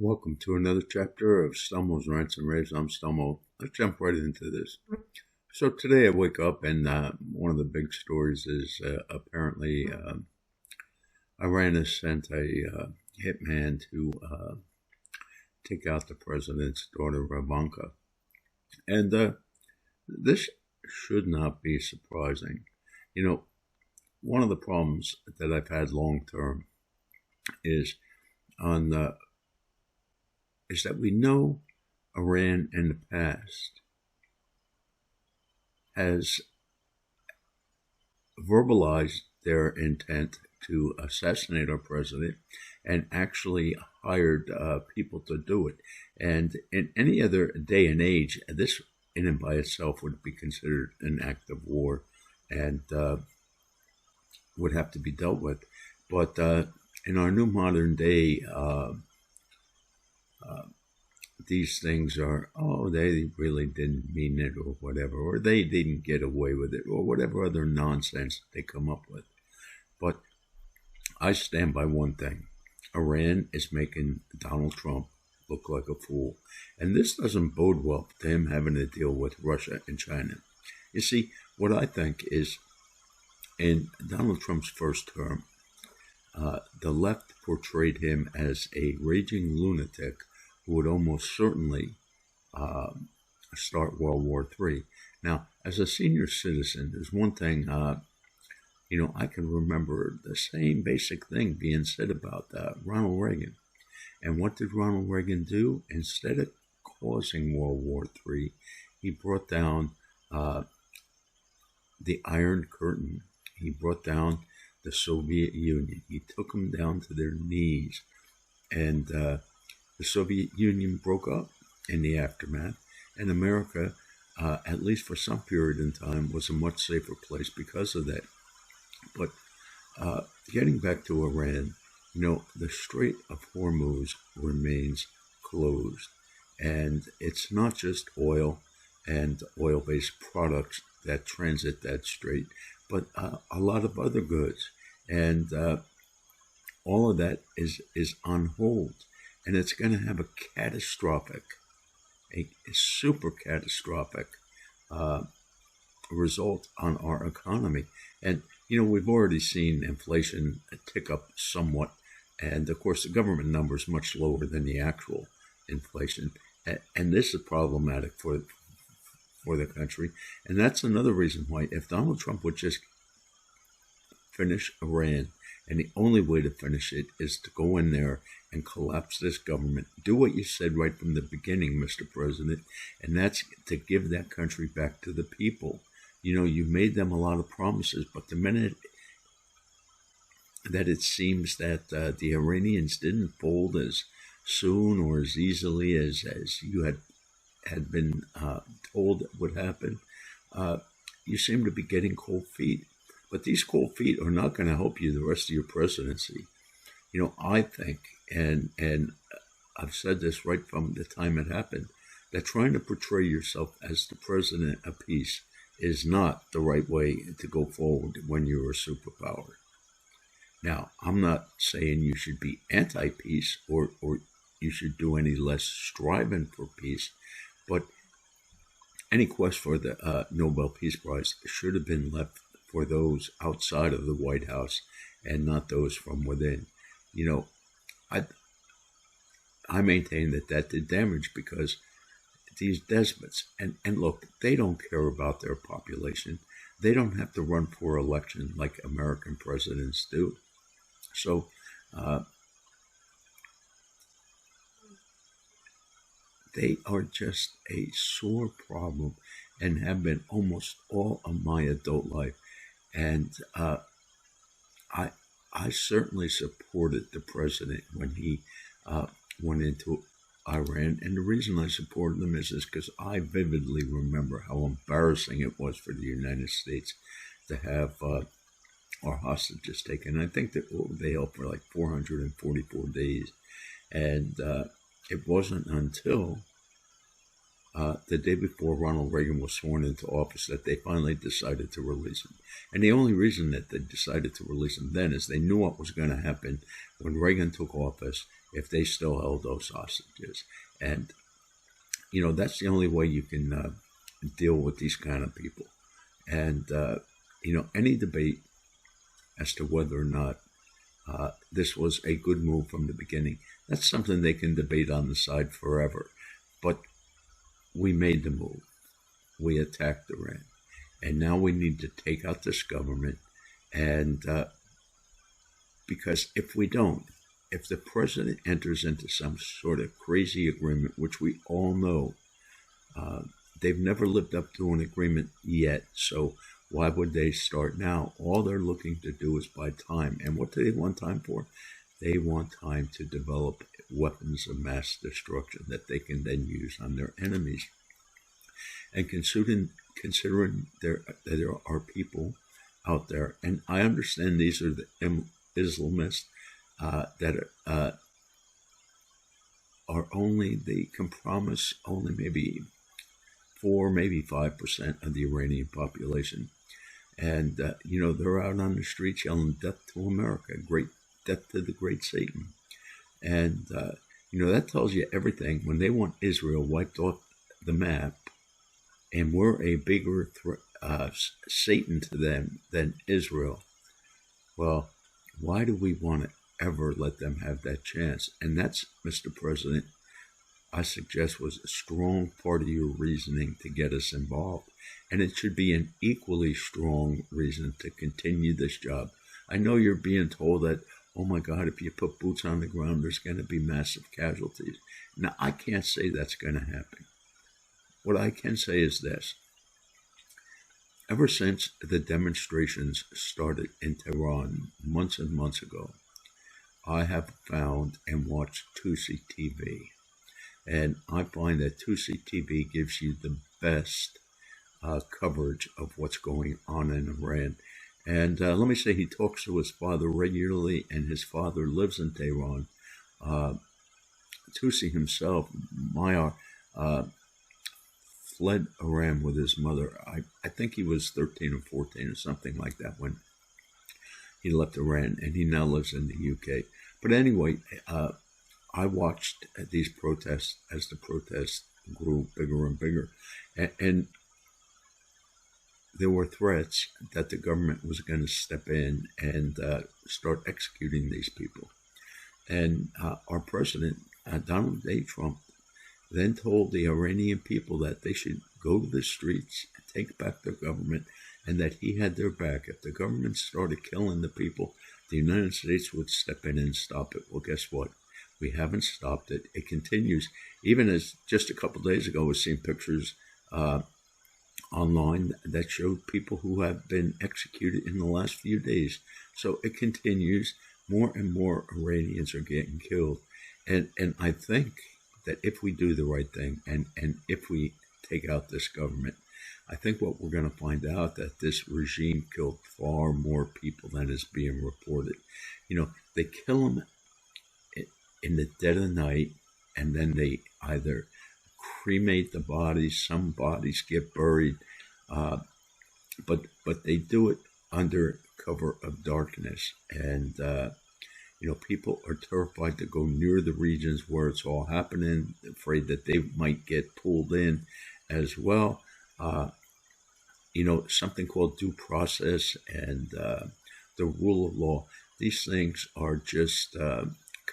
Welcome to another chapter of Stelmo's Rants and Raves. I'm Stelmo. Let's jump right into this. So today I wake up and one of the big stories is apparently Iran has sent a hitman to take out the president's daughter, Ivanka. And this should not be surprising. You know, one of the problems that I've had long term is on is that we know Iran in the past has verbalized their intent to assassinate our president and actually hired people to do it. And in any other day and age, this in and by itself would be considered an act of war and would have to be dealt with. But in our new modern day, these things are, oh, they really didn't mean it or whatever, or they didn't get away with it, or whatever other nonsense they come up with. But I stand by one thing. Iran is making Donald Trump look like a fool. And this doesn't bode well to him having to deal with Russia and China. You see, what I think is in Donald Trump's first term, the left portrayed him as a raging lunatic who would almost certainly start World War III. Now, as a senior citizen, there's one thing, I can remember the same basic thing being said about Ronald Reagan. And what did Ronald Reagan do? Instead of causing World War III, he brought down the Iron Curtain. He brought down the Soviet Union. He took them down to their knees. And the Soviet Union broke up in the aftermath. And America, at least for some period in time, was a much safer place because of that. But getting back to Iran, the Strait of Hormuz remains closed. And it's not just oil and oil-based products that transit that strait, but a lot of other goods. And all of that is on hold. And it's going to have a super catastrophic result on our economy. And, we've already seen inflation tick up somewhat. And, of course, the government number is much lower than the actual inflation. And this is problematic for the country. And that's another reason why if Donald Trump would just finish Iran, and the only way to finish it is to go in there and collapse this government. Do what you said right from the beginning, Mr. President, and that's to give that country back to the people. You made them a lot of promises, but the minute that it seems that the Iranians didn't fold as soon or as easily as you had been told would happen, you seem to be getting cold feet. But these cold feet are not going to help you the rest of your presidency. I think, and I've said this right from the time it happened, that trying to portray yourself as the president of peace is not the right way to go forward when you're a superpower. Now, I'm not saying you should be anti-peace or you should do any less striving for peace, but any quest for the Nobel Peace Prize should have been left for those outside of the White House and not those from within. I maintain that did damage because these despots, and look, they don't care about their population. They don't have to run for election like American presidents do. So they are just a sore problem and have been almost all of my adult life. And I certainly supported the president when he went into Iran. And the reason I supported him is because I vividly remember how embarrassing it was for the United States to have our hostages taken. I think that they held for like 444 days. And it wasn't until the day before Ronald Reagan was sworn into office that they finally decided to release him. And the only reason that they decided to release him then is they knew what was going to happen when Reagan took office if they still held those hostages. And, that's the only way you can deal with these kind of people. And, any debate as to whether or not this was a good move from the beginning, that's something they can debate on the side forever. But we made the move. We attacked Iran. And now we need to take out this government. And because if we don't, if the president enters into some sort of crazy agreement, which we all know they've never lived up to an agreement yet, so why would they start now? All they're looking to do is buy time. And what do they want time for? They want time to develop weapons of mass destruction that they can then use on their enemies. And considering there are people out there, and I understand these are the Islamists that are only, they can promise only maybe 4, maybe 5% of the Iranian population. And, they're out on the streets yelling death to America, great death to the great Satan. And, that tells you everything. When they want Israel wiped off the map, and we're a bigger Satan to them than Israel, well, why do we want to ever let them have that chance? And that's, Mr. President, I suggest was a strong part of your reasoning to get us involved. And it should be an equally strong reason to continue this job. I know you're being told that, oh my God, if you put boots on the ground, there's going to be massive casualties. Now, I can't say that's going to happen. What I can say is this. Ever since the demonstrations started in Tehran months and months ago, I have found and watched Tusi TV. And I find that Tusi TV gives you the best coverage of what's going on in Iran. And let me say, he talks to his father regularly, and his father lives in Tehran. Tusi himself, Mayar, fled Iran with his mother. I think he was 13 or 14 or something like that when he left Iran, and he now lives in the UK. But anyway, I watched these protests as the protests grew bigger and bigger. And there were threats that the government was going to step in and start executing these people. And our president, Donald J. Trump, then told the Iranian people that they should go to the streets, take back their government, and that he had their back. If the government started killing the people, the United States would step in and stop it. Well, guess what? We haven't stopped it. It continues. Even as just a couple of days ago, we've seen pictures online that showed people who have been executed in the last few days. So it continues. More and more Iranians are getting killed. And I think that if we do the right thing and if we take out this government, I think what we're going to find out that this regime killed far more people than is being reported. They kill them in the dead of night, and then they either cremate the bodies, some bodies get buried, but they do it under cover of darkness. And people are terrified to go near the regions where it's all happening, afraid that they might get pulled in as well. Something called due process and the rule of law. These things are just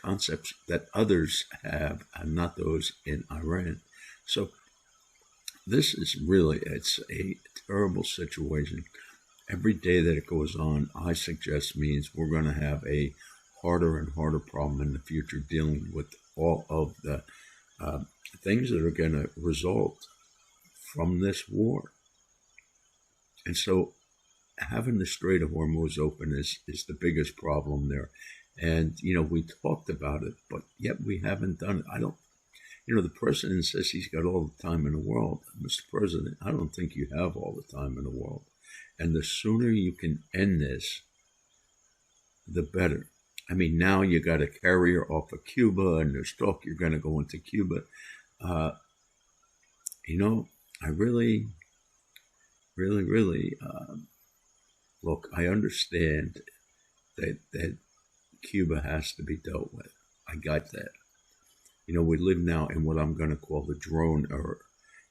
concepts that others have, and not those in Iran. So this is really, it's a terrible situation. Every day that it goes on, I suggest means we're going to have a harder and harder problem in the future dealing with all of the things that are going to result from this war. And so having the Strait of Hormuz open is the biggest problem there. And, we talked about it, but yet we haven't done it. The president says he's got all the time in the world. Mr. President, I don't think you have all the time in the world. And the sooner you can end this, the better. I mean, now you got a carrier off of Cuba, and there's talk you're going to go into Cuba. I really, look, I understand that Cuba has to be dealt with. I got that. We live now in what I'm going to call the drone era.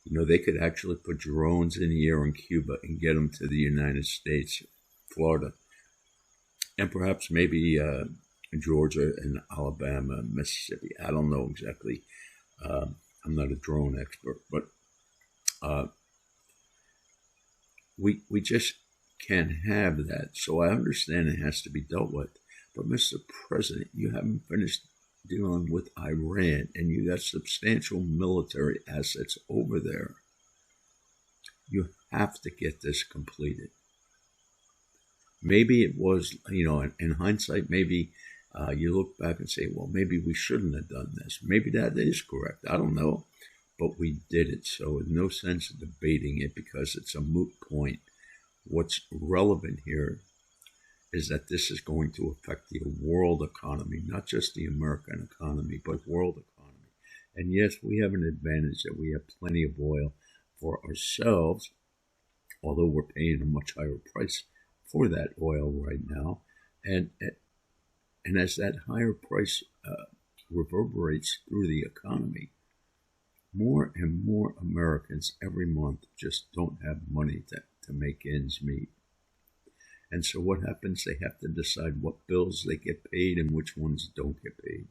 They could actually put drones in the air in Cuba and get them to the United States, Florida, and perhaps maybe Georgia and Alabama, Mississippi. I don't know exactly. I'm not a drone expert, but we just can't have that. So I understand it has to be dealt with. But Mr. President, you haven't finished dealing with Iran, and you got substantial military assets over there. You have to get this completed. Maybe it was, in hindsight, maybe you look back and say, well, maybe we shouldn't have done this. Maybe that is correct. I don't know. But we did it. So there's no sense in debating it because it's a moot point. What's relevant here is that this is going to affect the world economy, not just the American economy, but world economy. And yes, we have an advantage that we have plenty of oil for ourselves, although we're paying a much higher price for that oil right now. And as that higher price reverberates through the economy, more and more Americans every month just don't have money to make ends meet. And so what happens? They have to decide what bills they get paid and which ones don't get paid.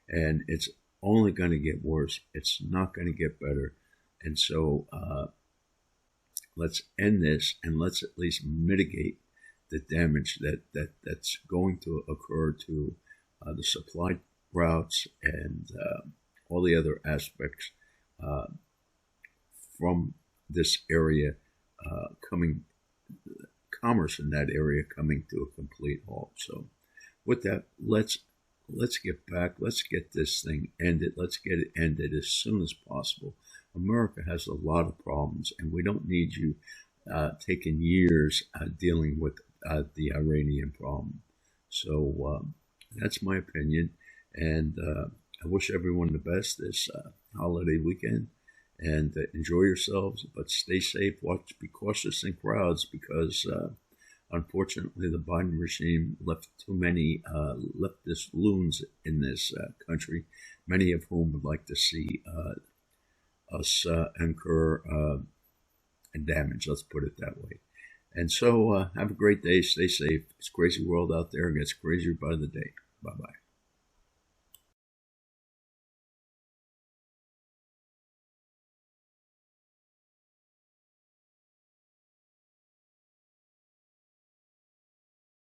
And it's only going to get worse. It's not going to get better. And so let's end this and let's at least mitigate the damage that's going to occur to the supply routes and all the other aspects from this area commerce in that area coming to a complete halt. So with that, let's get back. Let's get this thing ended. Let's get it ended as soon as possible. America has a lot of problems, and we don't need you taking years dealing with the Iranian problem. So that's my opinion, and I wish everyone the best this holiday weekend, and enjoy yourselves, but stay safe. Be cautious in crowds because unfortunately the Biden regime left too many leftist loons in this country, many of whom would like to see us incur damage, let's put it that way. And so have a great day. Stay safe. It's a crazy world out there and gets crazier by the day. Bye-bye.